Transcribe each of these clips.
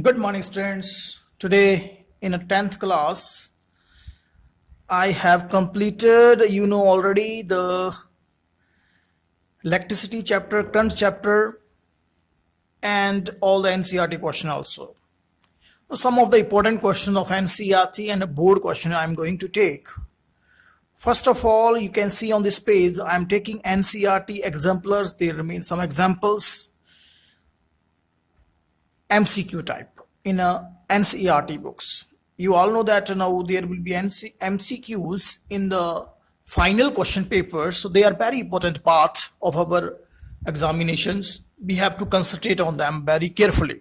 Good morning, students. Today, in a 10th class, I have completed, already, the electricity chapter, current chapter, and all the NCERT question also. Some of the important questions of NCERT and a board question I am going to take. First of all, you can see on this page, I am taking NCERT exemplars. There remain some examples, MCQ type in a NCERT books. You all know that now there will be MCQs in the final question papers, so they are very important part of our examinations. We have to concentrate on them very carefully.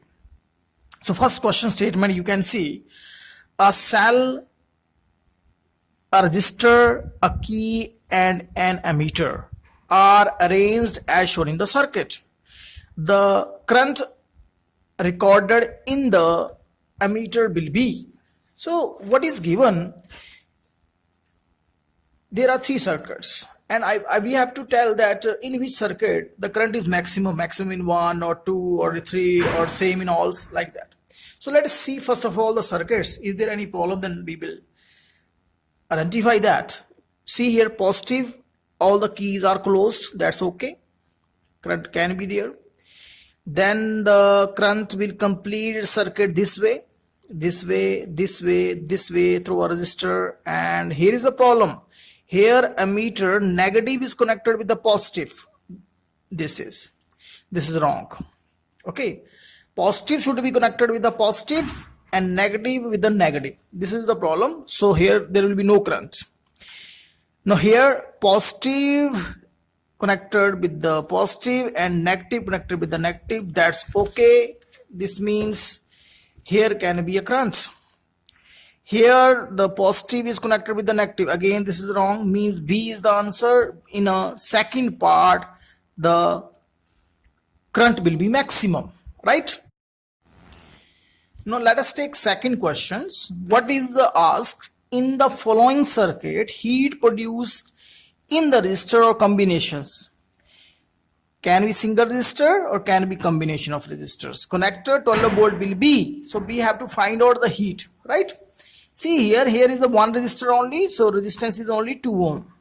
So first question statement, you can see a cell, a resistor, a key, and an ammeter are arranged as shown in the circuit. The current recorded in the ammeter will be. So what is given? There are three circuits, and we have to tell that in which circuit the current is maximum in 1 or 2 or 3 or same in all, like that. So let us see first of all the circuits. Is there any problem? Then we will identify that. See here, positive, all the keys are closed, that's okay, current can be there. Then the current will complete circuit this way, this way, this way, this way through a resistor. And here is the problem. Here ammeter negative is connected with the positive. This is wrong. Okay, positive should be connected with the positive and negative with the negative. This is the problem. So here there will be no current. Now here positive connected with the positive and negative connected with the negative, that's okay. This means here can be a current. Here the positive is connected with the negative, again this is wrong, means B is the answer. In a second part the current will be maximum, right? Now let us take second questions. What is the ask? In the following circuit, heat produced in the resistor or combinations can be single resistor or can be combination of resistors. Connector 12 volt will be. So we have to find out the heat, right? See here is the one resistor only, so resistance is only 2 ohm.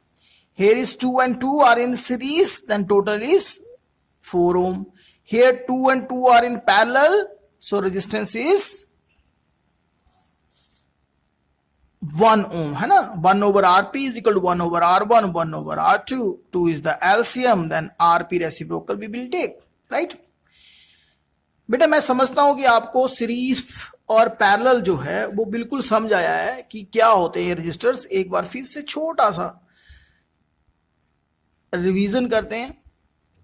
Here is 2 and 2 are in series, then total is 4 ohm. Here 2 and 2 are in parallel, so resistance is 1 ohm, है ना? 1 over Rp is equal to 1 over R1, 1 over R2. 2 is the LCM, then Rp reciprocal we will take, right? बेटा मैं समझता हूं कि आपको series और parallel जो है वो बिल्कुल समझ आया है कि क्या होते हैं रजिस्टर्स. एक बार फिर से छोटा सा रिवीजन करते हैं.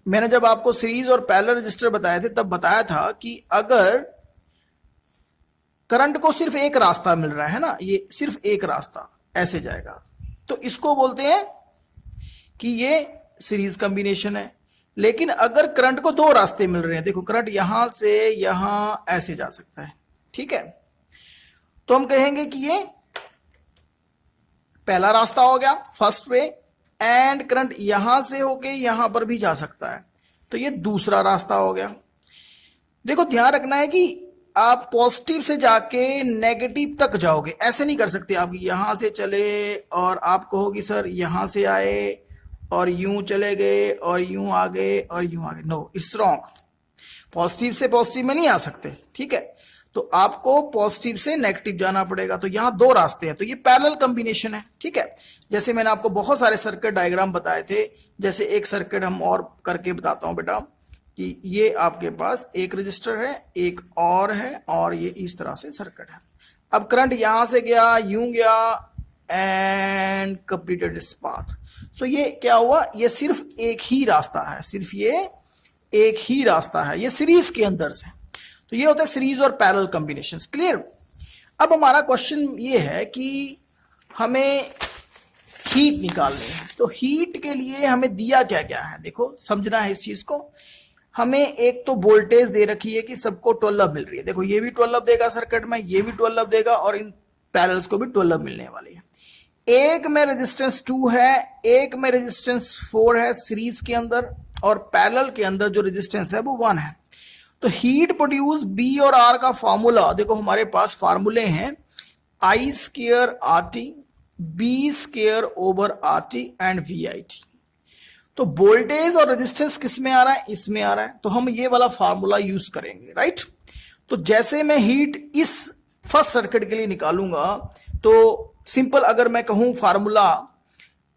मैंने जब आपको सीरीज और पैरेलल रजिस्टर बताए थे तब बताया था कि अगर करंट को सिर्फ एक रास्ता मिल रहा है ना, ये सिर्फ एक रास्ता ऐसे जाएगा, तो इसको बोलते हैं कि ये सीरीज कॉम्बिनेशन है. लेकिन अगर करंट को दो रास्ते मिल रहे हैं, देखो करंट यहां से यहां ऐसे जा सकता है, ठीक है, तो हम कहेंगे कि ये पहला रास्ता हो गया, फर्स्ट वे. एंड करंट यहां से होके यहां पर भी जा सकता है, तो ये दूसरा रास्ता हो गया. देखो ध्यान रखना है कि आप पॉजिटिव से जाके नेगेटिव तक जाओगे, ऐसे नहीं कर सकते. आप यहां से चले और आप कहोगे सर यहां से आए और यूं चले गए और यूं आ गए और यूं आ गए. No, it's wrong. पॉजिटिव से पॉजिटिव में नहीं आ सकते, ठीक है, तो आपको पॉजिटिव से नेगेटिव जाना पड़ेगा. तो यहां दो रास्ते हैं, तो ये पैरेलल कॉम्बिनेशन है, ठीक है. जैसे मैंने आपको बहुत सारे सर्किट डायग्राम बताए थे, जैसे एक सर्किट हम और करके बताता हूं बेटा कि ये आपके पास एक रजिस्टर है, एक और है, और ये इस तरह से सर्किट है. अब करंट यहां से गया, यूं गया एंड कंप्लीटेड दिस पाथ. सो ये क्या हुआ? ये सिर्फ एक ही रास्ता है, सिर्फ ये एक ही रास्ता है, ये सीरीज के अंदर से. तो ये होता है सीरीज और पैरेलल कॉम्बिनेशंस. क्लियर? अब हमारा क्वेश्चन ये है कि हमें हीट निकालनी है. तो हीट के लिए हमें दिया क्या क्या है, देखो समझना है इस चीज को. हमें एक तो वोल्टेज दे रखी है कि सबको 12 मिल रही है. देखो ये भी 12 देगा सर्किट में, ये भी 12 देगा, और इन पैरेलल्स को भी 12 मिलने वाली है. एक में रेजिस्टेंस 2 है, एक में रेजिस्टेंस 4 है सीरीज के अंदर, और पैरेलल के अंदर जो रेजिस्टेंस है वो 1 है. तो हीट प्रोड्यूस बी और आर का फॉर्मूला देखो, हमारे पास फॉर्मूले हैं I square R T, V square over R T and V I T. तो वोल्टेज और रेजिस्टेंस किस में आ रहा है, इसमें आ रहा है, तो हम ये वाला फार्मूला यूज करेंगे, राइट। तो जैसे मैं हीट इस फर्स्ट सर्किट के लिए निकालूंगा, तो सिंपल अगर मैं कहूं फार्मूला,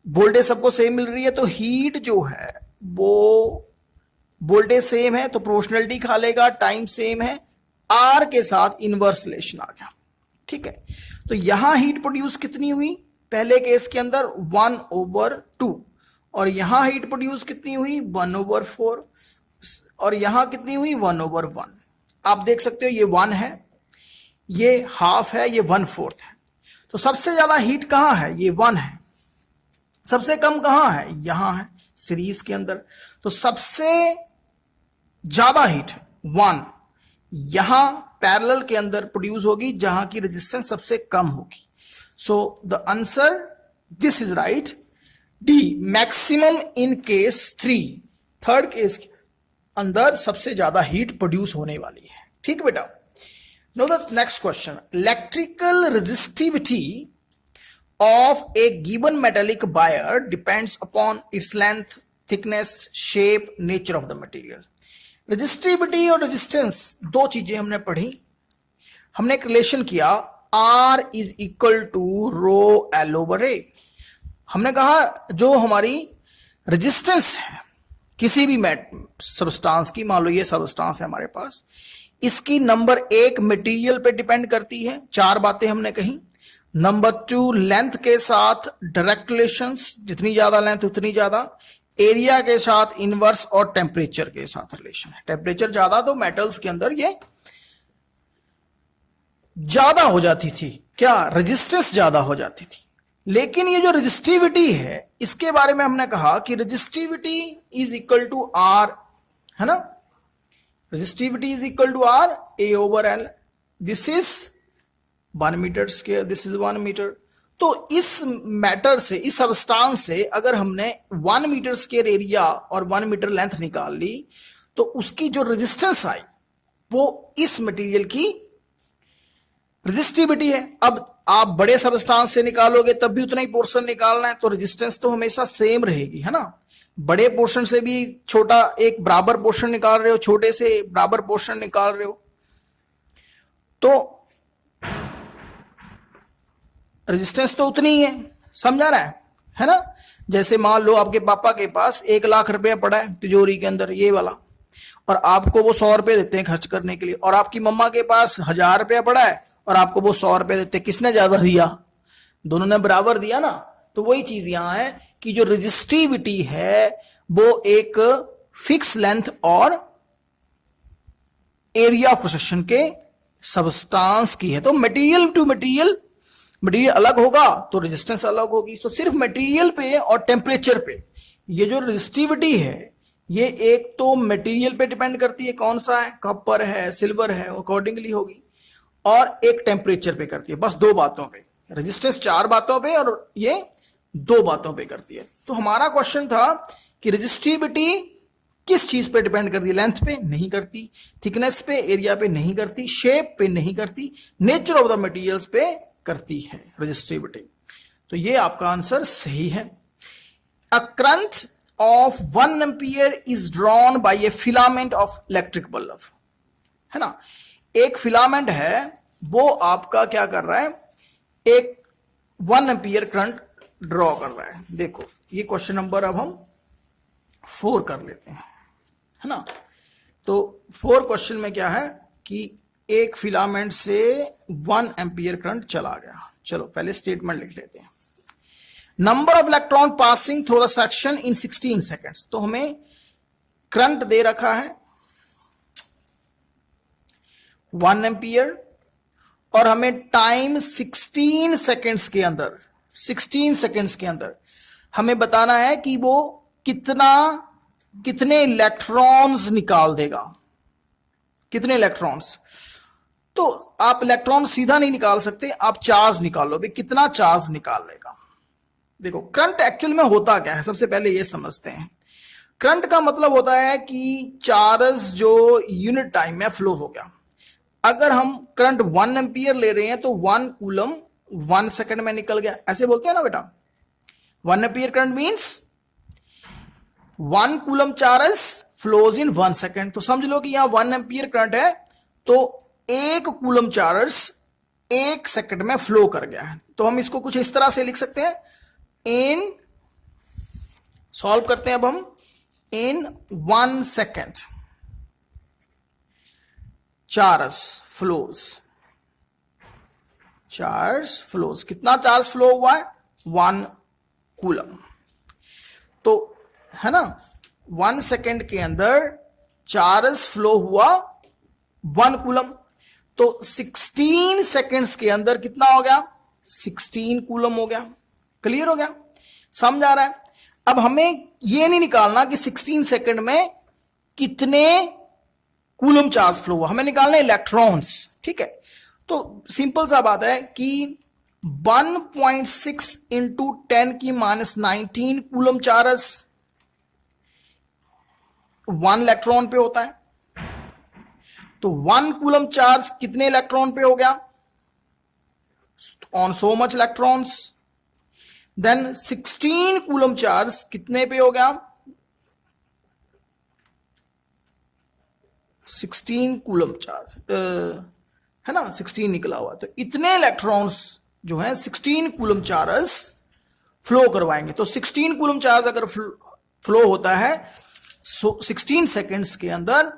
वोल्टेज सबको सेम मिल रही है, तो हीट जो है वो वोल्टेज सेम है तो प्रोपोर्शनलिटी खा लेगा, टाइम सेम है, आर के साथ इनवर्स रिलेशन आ गया, ठीक है। तो यहां हीट प्रोड्यूस कितनी हुई, पहले केस के अंदर 1/2, और यहां हीट प्रोड्यूस कितनी हुई 1/4, और यहां कितनी हुई 1/1। आप देख सकते हो ये 1 है, ये हाफ है, ये 1/4 है। तो सबसे ज्यादा हीट कहां है, ये 1 है। सबसे कम कहां है, यहां है सीरीज के अंदर। तो सबसे ज्यादा हीट 1 यहां पैरेलल के अंदर प्रोड्यूस होगी जहां की रेजिस्टेंस सबसे कम होगी। So the answer this is right, D maximum in case 3, third case के अंदर सबसे ज्यादा हीट प्रोड्यूस होने वाली है, ठीक बेटा। Know the next question, electrical resistivity of a given metallic wire depends upon its length, thickness, shape, nature of the material. Resistivity और रेजिस्टेंस दो चीजें हमने पढ़ी। हमने एक रिलेशन किया R is equal to rho L over A. हमने कहा जो हमारी रेजिस्टेंस है किसी भी सबस्टांस की, मान लो ये सबस्टांस है हमारे पास, इसकी नंबर 1 मटेरियल पे डिपेंड करती है, 4 बातें हमने कही। नंबर 2 लेंथ के साथ डायरेक्ट रिलेशंस, जितनी ज्यादा लेंथ उतनी ज्यादा, एरिया के साथ इनवर्स, और टेम्परेचर के साथ रिलेशन है। टेम्परेचर ज्यादा तो मेटल्स के अंदर ये ज्यादा हो जाती थी, क्या रेजिस्टेंस ज्यादा हो जाती थी। लेकिन ये जो रेजिस्टिविटी है इसके बारे में हमने कहा कि resistivity is equal to R, है ना, resistivity is equal to R A over L. This is 1 metre square, this is 1 metre. तो इस मैटर से, इस सबस्टांस से अगर हमने 1 मीटर स्क्वायर एरिया और 1 मीटर लेंथ निकाल ली, तो उसकी जो रेजिस्टेंस आई वो इस मटेरियल की रेजिस्टिविटी है। अब आप बड़े सबस्टांस से निकालोगे तब भी उतना ही पोर्शन निकालना है, तो रेजिस्टेंस तो हमेशा सेम रहेगी, है ना। बड़े पोर्शन से भी छोटा एक बराबर पोर्शन निकाल रहे हो, छोटे से बराबर पोर्शन निकाल रहे हो, तो रेजिस्टेंस तो उतनी ही है, समझा रहा है ना। जैसे मान लो आपके पापा के पास 1 लाख रुपया पड़ा है तिजोरी के अंदर, ये वाला, और आपको वो 100 रुपये देते हैं खर्च करने के लिए, और आपकी मम्मा के पास 1000 रुपया पड़ा है और आपको वो 100 रुपये देते हैं, किसने ज्यादा दिया, दोनों ने बराबर दिया ना। तो वही चीज यहां है कि जो रेजिस्टिविटी है वो एक फिक्स लेंथ और एरिया ऑफ सेक्शन के सबस्टांस की है। तो मटेरियल टू मटेरियल, मटेरियल अलग होगा तो रेजिस्टेंस अलग होगी। तो सिर्फ मटेरियल पे और टेम्परेचर पे ये जो रेजिस्टिविटी है ये एक तो मटेरियल पे डिपेंड करती है, कौन सा है, कॉपर है, सिल्वर है, अकॉर्डिंगली होगी, और एक टेम्परेचर पे करती है, बस 2 बातों पे। रेजिस्टेंस 4 बातों पे और ये 2 बातों पे करती है। तो हमारा क्वेश्चन था कि रेजिस्टिविटी किस चीज पे डिपेंड करती है, लेंथ पे नहीं करती, थिकनेस पे, एरिया पे नहीं करती, शेप पे नहीं करती, नेचर ऑफ द मटेरियल्स पे करती है रेजिस्टिविटी। तो ये आपका आंसर सही है। A current of 1 ampere is drawn by A filament of electric bulb, है ना। एक फिलामेंट है वो आपका क्या कर रहा है, एक 1 एम्पियर करंट ड्रॉ कर रहा है। देखो ये क्वेश्चन नंबर अब हम 4 कर लेते हैं, है ना। तो 4 क्वेश्चन में क्या है कि एक फिलामेंट से 1 एम्पियर करंट चला गया। चलो पहले स्टेटमेंट लिख लेते हैं। Number of electron passing through the section in 16 seconds. तो हमें करंट दे रखा है 1 एम्पियर और हमें टाइम 16 सेकेंड्स के अंदर, 16 सेकेंड्स के अंदर हमें बताना है कि वो कितने इलेक्ट्रॉन्स निकाल देगा, कितने इलेक्ट्रॉन्स। तो आप इलेक्ट्रॉन सीधा नहीं निकाल सकते, आप चार्ज निकालो, भाई कितना चार्ज निकाल लेगा। देखो करंट एक्चुअल में होता क्या है, सबसे पहले ये समझते हैं। करंट का मतलब होता है कि चार्ज जो यूनिट टाइम में फ्लो हो गया। अगर हम करंट 1 एम्पियर ले रहे हैं तो 1 कूलम 1 सेकंड में निकल गया, ऐसे बोलते हैं ना बेटा। 1 ampere current means 1 coulomb charge flows in 1 second. तो समझ लो कि यहां 1 एम्पियर करंट है तो 1 कूलम चार्ज 1 सेकंड में फ्लो कर गया है। तो हम इसको कुछ इस तरह से लिख सकते हैं, इन सॉल्व करते हैं अब हम, इन 1 सेकंड चार्ज फ्लोज, कितना चार्ज फ्लो हुआ है, 1 कूलम। तो है ना, 1 सेकंड के अंदर चार्ज फ्लो हुआ 1 कूलम। तो 16 सेकंड्स के अंदर कितना हो गया, 16 कूलम हो गया। क्लियर हो गया, समझ आ रहा है। अब हमें यह नहीं निकालना कि 16 सेकंड में कितने कूलम चार्ज फ्लो हुआ, हमें निकालना इलेक्ट्रॉन्स। ठीक है, तो सिंपल सा बात है कि 1.6 इंटू 10⁻19 कूलम चार्ज 1 इलेक्ट्रॉन पे होता है। तो 1 कूलम चार्ज कितने इलेक्ट्रॉन पे हो गया, on so much electrons. Then 16 coulomb charge कितने पे हो गया, 16 कूलम चार्ज है ना, 16 निकला हुआ। तो इतने इलेक्ट्रॉन्स जो है 16 कूलम चार्ज फ्लो करवाएंगे। तो 16 कूलम चार्ज अगर फ्लो होता है 16 सेकंड्स के अंदर,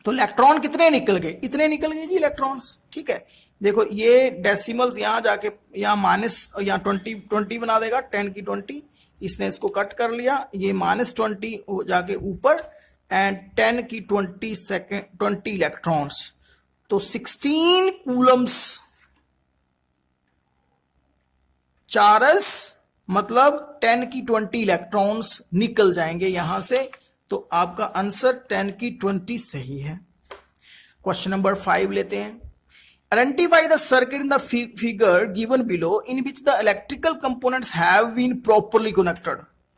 तो इलेक्ट्रॉन कितने निकल गए, इतने निकल गए जी इलेक्ट्रॉन्स। ठीक है, देखो ये डेसिमल्स यहां जाके यहां माइनस, यहां 20 बना देगा, 10 की 20, इसने इसको कट कर लिया, ये -20 हो जाके ऊपर, एंड 10 की 20 सेकेंड 20 इलेक्ट्रॉन्स। तो 16 कूलम्स चार्ज मतलब 10 की 20 इलेक्ट्रॉन्स निकल जाएंगे यहां से। तो आपका आंसर 10 की 20 सही है। क्वेश्चन नंबर 5 लेते हैं। Identify the circuit in the figure given below in which the electrical components have been properly connected.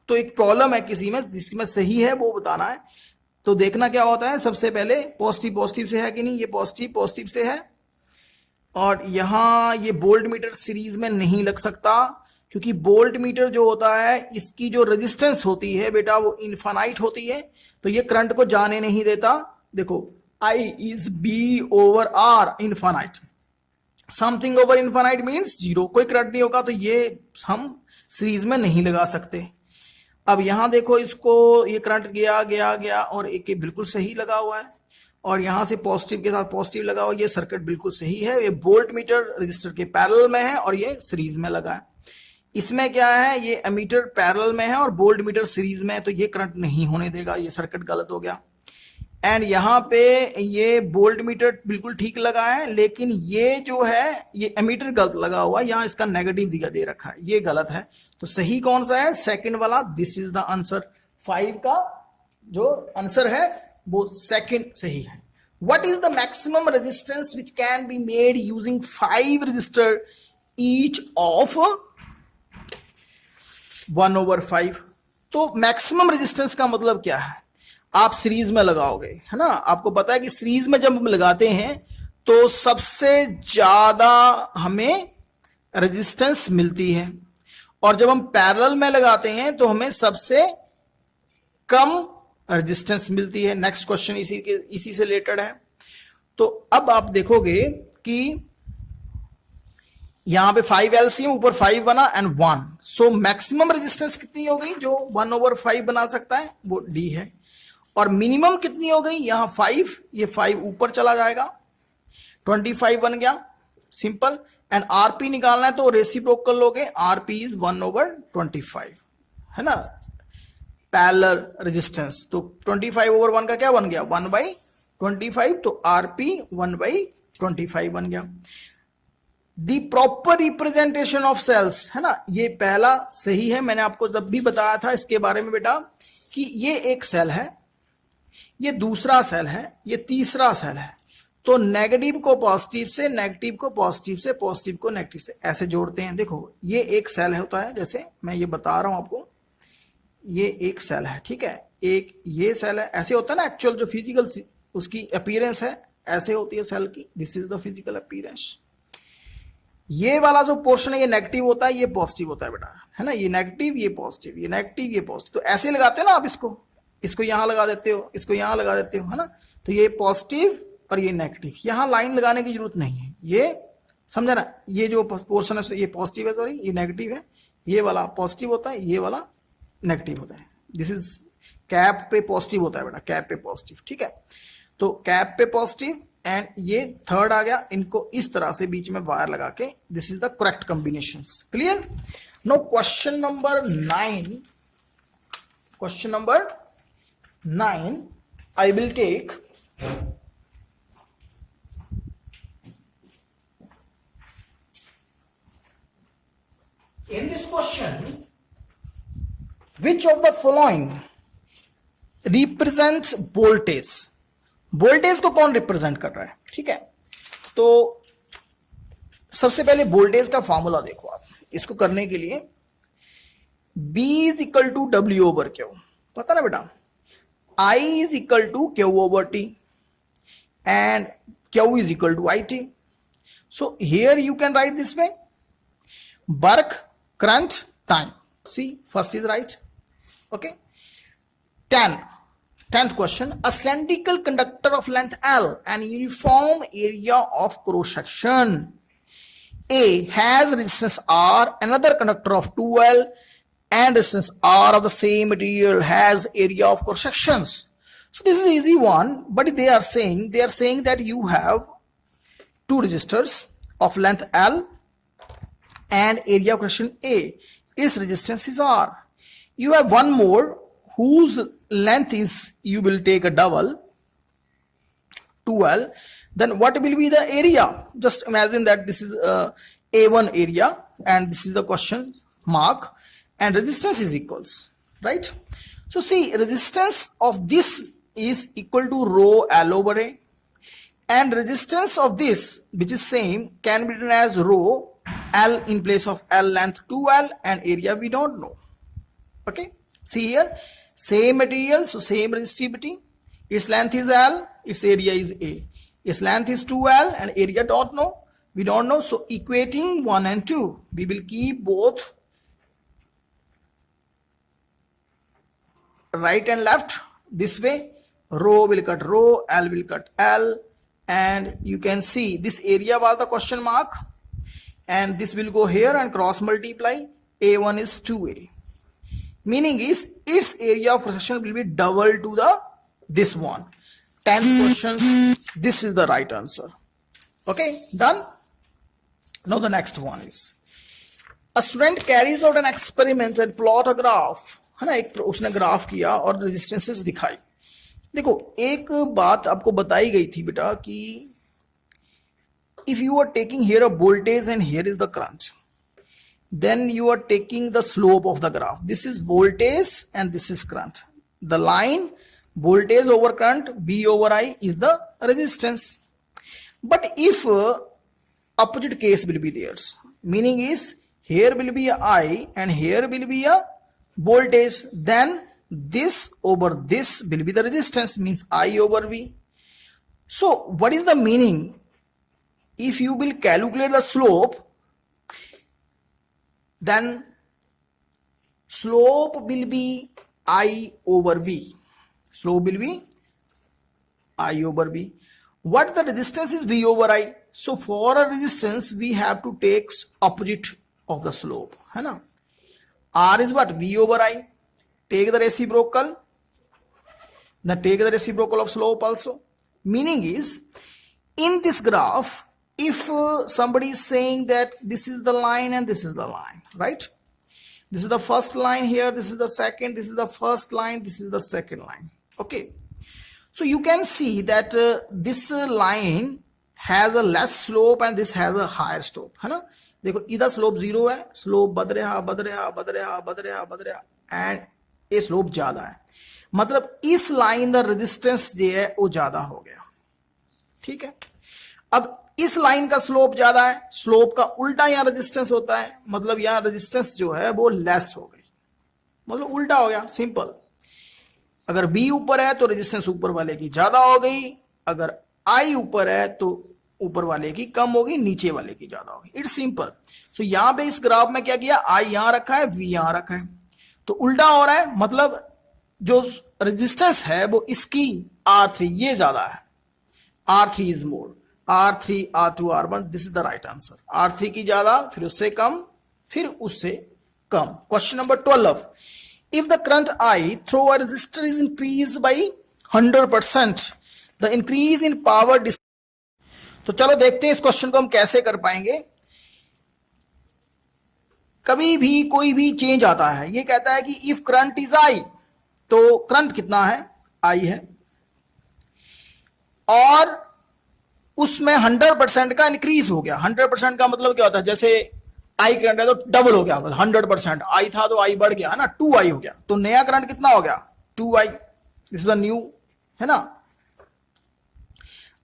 तो एक प्रॉब्लम है किसी में जिसमें सही है वो बताना है। तो देखना क्या होता है, सबसे पहले पॉजिटिव से है कि नहीं, ये पॉजिटिव से है। और यहां ये बोल्ट मीटर सीरीज में नहीं लग सकता, क्योंकि बोल्ट मीटर जो होता है इसकी जो रेजिस्टेंस होती है बेटा वो इनफाइनाइट होती है, तो ये करंट को जाने नहीं देता। देखो I is B over R, infinite. Something over infinite means zero, कोई करंट नहीं होगा, तो ये हम सीरीज में नहीं लगा सकते। अब यहां देखो इसको, ये करंट गया और एक बिल्कुल सही लगा हुआ है, और यहां से पॉजिटिव के साथ पॉजिटिव लगा हुआ, ये सर्किट बिल्कुल सही है। ये वोल्ट मीटर रजिस्टर के पैरेलल में है और ये सीरीज में लगा है। इसमें क्या है, ये एमीटर पैरेलल में है और वोल्ट मीटर सीरीज में है, तो ये करंट नहीं होने देगा, ये सर्किट गलत हो गया। एंड यहाँ पे ये वोल्ट मीटर बिल्कुल ठीक लगा है, लेकिन ये जो है ये एमीटर गलत लगा हुआ है, यहाँ इसका नेगेटिव दिखा दे रखा है, ये गलत है। तो सही कौन सा है, सेकंड वाला, दिस इज द आंसर। 5 का जो आंसर है वो सेकंड सही है। What is the maximum resistance which can be made using 5 register each of 1/5। तो मैक्सिमम रेजिस्टेंस का मतलब क्या है, आप सीरीज में लगाओगे, है ना, आपको पता है कि सीरीज में जब हम लगाते हैं तो सबसे ज्यादा हमें रेजिस्टेंस मिलती है, और जब हम पैरेलल में लगाते हैं तो हमें सबसे कम रेजिस्टेंस मिलती है। नेक्स्ट क्वेश्चन इसी से रिलेटेड है। तो अब आप देखोगे कि यहां पे 5 एलसीएम, ऊपर 5 बना एंड 1, सो मैक्सिमम रेजिस्टेंस कितनी हो गई जो 1/5 बना सकता है, वो डी है। और मिनिमम कितनी हो गई, यहां 5, ये 5 ऊपर चला जाएगा, 25 बन गया, सिंपल। एंड आरपी निकालना है तो रेसिप्रोकल लोगे, आरपी इज 1/25, है ना, पैरेलल रेजिस्टेंस। तो 25/1 का क्या बन गया, 1/25, तो आरपी 1/25 बन गया। दी प्रॉपर रिप्रेजेंटेशन ऑफ सेल्स, है ना, ये पहला सही है। मैंने आपको जब भी बताया था इसके बारे में बेटा कि ये एक सेल है, ये दूसरा सेल है, ये तीसरा सेल है, तो नेगेटिव को पॉजिटिव से, नेगेटिव को पॉजिटिव से, पॉजिटिव को नेगेटिव से ऐसे जोड़ते हैं। देखो ये एक सेल होता है, जैसे मैं ये बता रहा हूं आपको, ये एक सेल है, ठीक है, एक ये सेल है, ऐसे होता है ना एक्चुअल जो फिजिकल उसकी अपीयरेंस है, ऐसे होती है सेल की, this is the physical appearance. ये वाला जो पोर्शन है ये नेगेटिव होता है, ये पॉजिटिव होता है बेटा, है ना, ये नेगेटिव ये पॉजिटिव, ये नेगेटिव ये पॉजिटिव, तो ऐसे लगाते हो ना आप, इसको यहां लगा देते हो, इसको यहां लगा देते हो, है ना, तो ये पॉजिटिव और ये नेगेटिव, यहां लाइन लगाने की जरूरत नहीं है, ये समझा ना, ये जो पोर्शन है ये पॉजिटिव है, सॉरी ये नेगेटिव है, ये वाला पॉजिटिव होता है, ये वाला नेगेटिव होता है, दिस इज कैप पे पॉजिटिव होता है बेटा, कैप पे पॉजिटिव, ठीक है, तो कैप पे पॉजिटिव एंड ये थर्ड आ गया, इनको इस तरह से बीच में वायर लगा के, this is the correct combination. Clear? No question number 9, question number 9 I will take in this question, which of the following represents voltage? Voltage को कौन रिप्रेजेंट कर रहा है? ठीक है, तो सबसे पहले वोल्टेज का फॉर्मूला देखो आप, इसको करने के लिए B is equal to W over Q, पता ना बेटा, I is equal to Q over T and Q is equal to IT. So here you can write this way, work, current, time. See, first is right. Okay. 10th question, a cylindrical conductor of length L and uniform area of cross section A has resistance R, another conductor of 2L and resistance R of the same material has area of cross sections. So this is easy one, but they are saying that you have two resistors of length L and area of cross section A, its resistance is R. You have one more whose length is, you will take a double 2L, then what will be the area? Just imagine that this is A1 area and this is the question mark and resistance is equals, right? So see, resistance of this is equal to rho L over A and resistance of this, which is same, can be written as rho L in place of L length 2L and area we don't know. Okay, see here, same material, so same resistivity, its length is L, its area is A, its length is 2L and area we don't know, so equating 1 and 2, we will keep both right and left this way, rho will cut rho, L will cut L, and you can see this area was the question mark and this will go here and cross multiply, A1 is 2A, meaning is its area of cross section will be double to the this one. 10th question, this is the right answer. Okay, done. Now the next one is, a student carries out an experiment and plot a graph, है ना, एक उसने graph किया और resistances दिखाई। देखो एक बात आपको बताई गई थी बेटा कि if you are taking here a voltage and here is the current, then you are taking the slope of the graph. This is voltage and this is current. The line voltage over current, V over I is the resistance. But if opposite case will be there, meaning is here will be a I and here will be a voltage, then this over this will be the resistance, means I over V. So what is the meaning? If you will calculate the slope, then slope will be I over V. Slope will be I over V. What the resistance is? V over I. So for a resistance, we have to take opposite of the slope. है ना? R is what? V over I. Take the reciprocal. Then take the reciprocal of slope also. Meaning is, in this graph, if somebody is saying that this is the line and this is the line, right? This is the first line here, this is the second, this is the first line, this is the second line. Okay. So you can see that this line has a less slope and this has a higher slope, है ना? देखो इधर slope 0 है, slope बढ़ रहा and ये slope ज़्यादा है, मतलब इस line का resistance जो है वो ज़्यादा हो गया, ठीक है? अब इस लाइन का स्लोप ज्यादा है, स्लोप का उल्टा यहां रेजिस्टेंस होता है, मतलब यहां रेजिस्टेंस जो है वो लेस हो गई, मतलब उल्टा हो गया, सिंपल। अगर बी ऊपर है तो रेजिस्टेंस ऊपर वाले की ज्यादा हो गई, अगर आई ऊपर है तो ऊपर वाले की कम होगी, नीचे वाले की ज्यादा होगी। It's simple. सो यहां पे इस ग्राफ में क्या किया, आई यहां रखा है, वी यहां रखा है, तो उल्टा हो रहा है, मतलब जो रेजिस्टेंस है वो इसकी R3 ये ज्यादा है, R3 is more, R3 R2 R1, this is the right answer. R3 की ज्यादा, फिर उससे कम, फिर उससे कम। Question number 12, if the current I through a resistor is increased by 100%, the increase in power तो चलो देखते हैं इस क्वेश्चन को हम कैसे कर पाएंगे। कभी भी कोई भी चेंज आता है, ये कहता है कि इफ करंट इज आई, तो करंट कितना है, आई है, और उसमें 100% का इंक्रीज हो गया। 100% का मतलब क्या होता है, जैसे आई करंट है तो डबल हो गया, 100% आई था तो आई बढ़ गया है ना, 2i हो गया, तो नया करंट कितना हो गया, 2i, this is a new, है ना।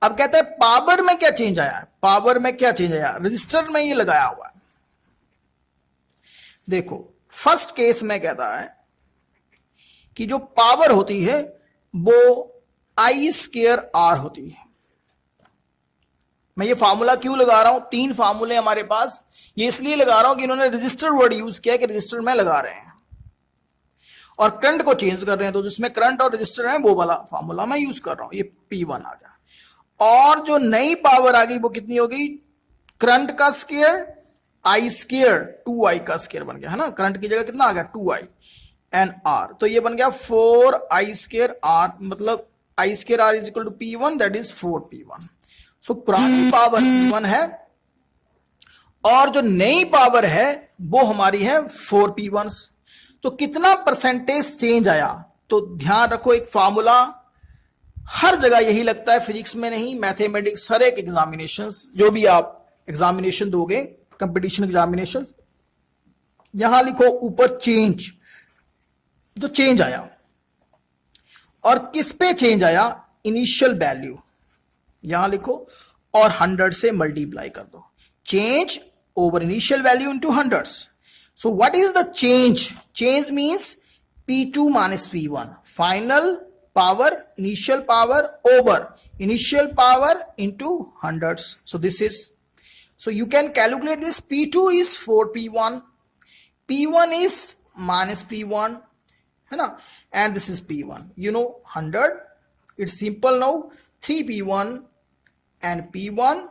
अब कहते हैं पावर में क्या चेंज आया है, पावर में क्या चेंज आया, रजिस्टर में ये लगाया हुआ है। देखो फर्स्ट केस में कहता है कि जो पावर होती है वो आई स्क्वायर आर होती है। मैं ये फार्मूला क्यों लगा रहा हूं, 3 फार्मूले हमारे पास, ये इसलिए लगा रहा हूं कि इन्होंने रजिस्टर वर्ड यूज किया कि रजिस्टर में लगा रहे हैं और करंट को चेंज कर रहे हैं, तो जिसमें करंट और रजिस्टर है वो वाला फार्मूला मैं यूज कर रहा हूं, ये P1 आ गया। और जो नई पावर आ गई वो कितनी हो गई, करंट का स्क्वायर आई स्क्वायर 2i का स्क्वायर बन गया, है ना, करंट की जगह कितना आ गया 2i एंड आर, तो ये बन गया 4i स्क्वायर आर, मतलब I square R is equal to P1, that is 4P1। So पुरानी पावर P1 है और जो नई पावर है वो हमारी है 4P1। तो कितना परसेंटेज चेंज आया, तो ध्यान रखो एक फार्मूला हर जगह यही लगता है, फिजिक्स में नहीं, मैथमेटिक्स, हर एक एग्जामिनेशन, जो भी आप एग्जामिनेशन दोगे, कंपटीशन एग्जामिनेशन, यहां लिखो ऊपर चेंज, जो चेंज आया और किस पे चेंज आया, इनिशियल वैल्यू यहां लिखो और 100 से मल्टीप्लाई कर दो, change over initial value into hundreds. So what is the change, change means P2 minus P1, final power, initial power over initial power into hundreds. So this is, so you can calculate this, P2 is 4P1, P1 is minus P1, है ना, and this is P1, you know 100, it's simple now, 3P1 and P1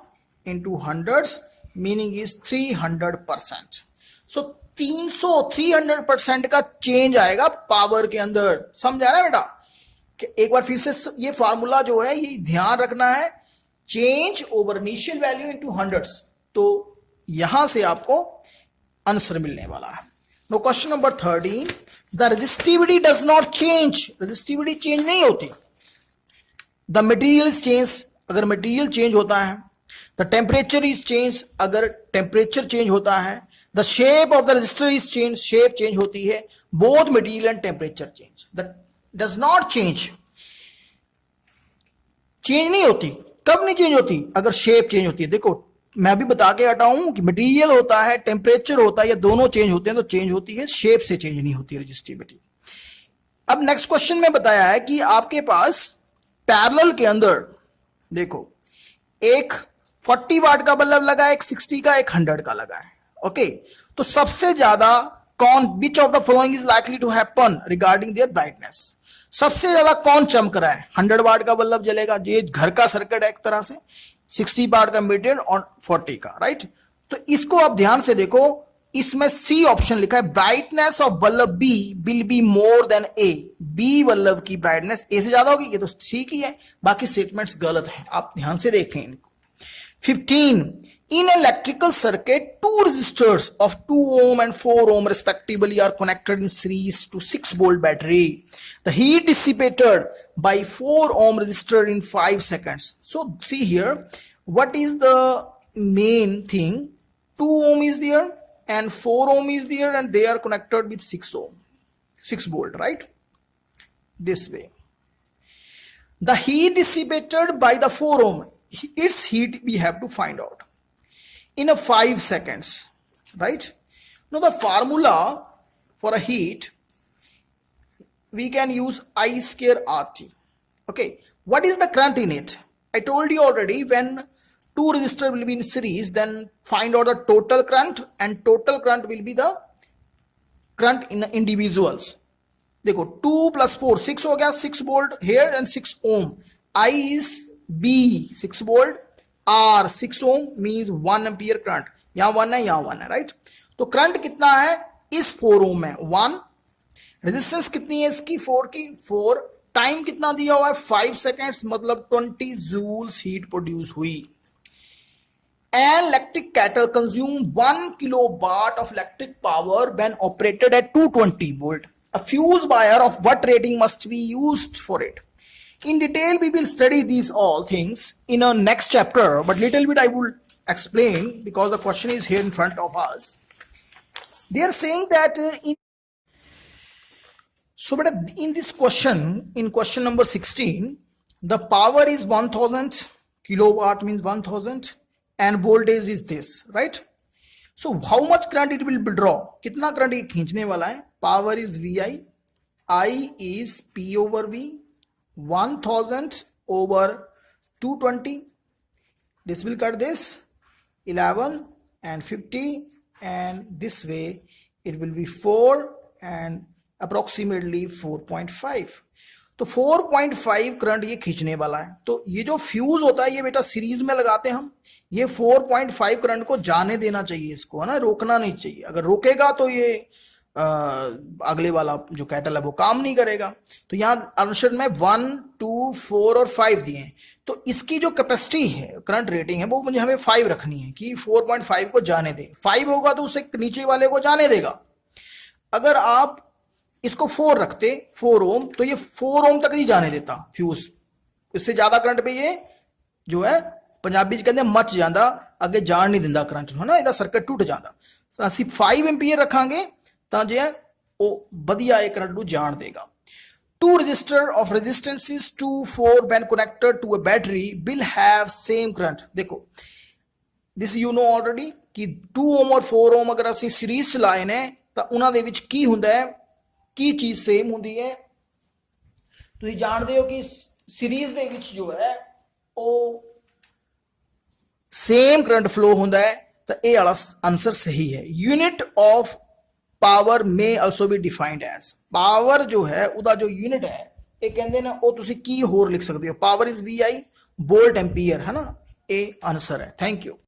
into hundreds, meaning is 300%. So 300% का change आएगा power के अंदर, समझ आ रहा है बेटा। एक बार फिर से ये फार्मूला जो है ये ध्यान रखना है, change over initial value into hundreds, तो यहां से आपको आंसर मिलने वाला है। No question number 13, the resistivity does not change, resistivity change नहीं होती, द मटेरियल इज चेंज, अगर मटेरियल चेंज होता है, द टेम्परेचर इज चेंज, अगर टेम्परेचर चेंज होता है, the shape of the resistor is change, shape change होती है, both material and temperature change, the does not change, change नहीं होती, कब नहीं चेंज होती, अगर शेप चेंज होती है। देखो मैं भी बता के हटा हूं कि मटेरियल होता है, टेम्परेचर होता है, ये दोनों चेंज होते हैं तो चेंज होती है, शेप से चेंज नहीं होती रेजिस्टिविटी। अब नेक्स्ट क्वेश्चन में बताया है कि आपके पास पैरेलल के अंदर देखो एक 40 वाट का बल्ब लगा है, एक 60 का, एक 100 का लगा है, ओके, तो सबसे ज्यादा कौन, which of the following is likely to happen regarding their brightness, सबसे ज्यादा कौन चमक रहा है, 100 वाट का बल्ब जलेगा, ये घर का सर्किट है एक तरह से, 60 वाट का मीडियम और 40 का, राइट। तो इसको आप ध्यान से देखो, इसमें सी ऑप्शन लिखा है, brightness of bulb B will be more than A, B bulb की ब्राइटनेस ए से ज्यादा होगी, ये तो ठीक ही है, बाकी स्टेटमेंट्स गलत है, आप ध्यान से देखें इनको। 15, in electrical circuit, two resistors of 2 ohm and 4 ohm respectively are connected in series to 6-volt battery. The heat dissipated by 4 ohm resistor in 5 seconds. So see here, what is the main thing? 2 ohm is there and 4 ohm is there, and they are connected with 6 ohm, 6 volt, right? This way. The heat dissipated by the 4 ohm, its heat we have to find out in a 5 seconds, right? Now the formula for a heat, we can use I square RT. Okay, what is the current in it? I told you already, when two resistors will be in series, then find out the total current, and total current will be the current in individuals. देखो 2 + 4 6 हो गया, 6 volt here and 6 ohm. I is B 6 volt, R 6 ohm means 1 ampere current. यहाँ 1 है, यहाँ 1 है, right. तो current कितना है इस 4 ohm में 1. रेजिस्टेंस कितनी है इसकी 4 की 4. टाइम कितना दिया हुआ है 5 सेकेंड्स, मतलब 20 जूल्स हीट प्रोड्यूस हुई. An electric kettle consume 1 kilowatt of electric power when operated at 220 volt. A fuse wire of what rating must be used for it? In detail, we will study these all things in a next chapter, but little bit I will explain because the question is here in front of us. They are saying that in this question, in question number 16, the power is 1000 kilowatt means 1000 and voltage is this, right? So how much current it will draw? कितना current ये खींचने वाला है? Power is VI, I is P over V, 1000 over 220. This will cut this 11 and 50, and this way it will be 4 and approximately 4.5. तो 4.5 current ये खींचने वाला है. तो ये जो फ्यूज होता है ये बेटा सीरीज में लगाते हैं हम. ये 4.5 करंट को जाने देना चाहिए इसको, है ना, रोकना नहीं चाहिए. अगर रोकेगा तो ये अगले वाला जो कैटल है वो काम नहीं करेगा. तो यहाँ आंसर में 1 2 4 और 5 दिए हैं. तो इसकी जो कैपेसिटी है, करंट रेटिंग है, वो मुझे हमें 5 रखनी है कि 4.5 को जाने दे. 5 होगा तो उसे नीचे वाले को जाने देगा. अगर आप इसको 4 रखते 4 ओम, तो ये 4 ओम तक ही जाने देता फ्यूज. इससे ज्यादा करंट पे ये जो है पंजाबी च कहते मच जाता, अगे जान नहीं दिंदा करंट, है ना, ਇਹਦਾ सर्किट टूट जाता. ਅਸੀਂ 5 एम्पीयर रखांगे ਤਾਂ जो है वो बढ़िया ये करंट ਨੂੰ ਜਾਣ देगा. Two resistor of resistances 2 4 when connected to a battery will have same current. देखो this you know already कि 2 ohm और 4 ohm अगर ਅਸੀਂ सीरीज ਚਲਾਏ ਨੇ ਤਾਂ ਉਹਨਾਂ ਦੇ ਵਿੱਚ ਕੀ ਹੁੰਦਾ ਹੈ, ਕੀ ਚੀਜ਼ ਸੇਮ ਹੁੰਦੀ ਹੈ. ਤੁਸੀਂ ਜਾਣਦੇ ਹੋ ਕਿ ਸੀਰੀਜ਼ ਦੇ ਵਿੱਚ ਜੋ ਹੈ ਉਹ सेम करंट फ्लो होता है. तो ये वाला आंसर सही है. Unit of power may also be defined as. Power जो है उसका जो यूनिट है ये कहते हैं वो तुसी की होर लिख सकते हो. Power is VI volt ampere, है ना. ये आंसर है. Thank you.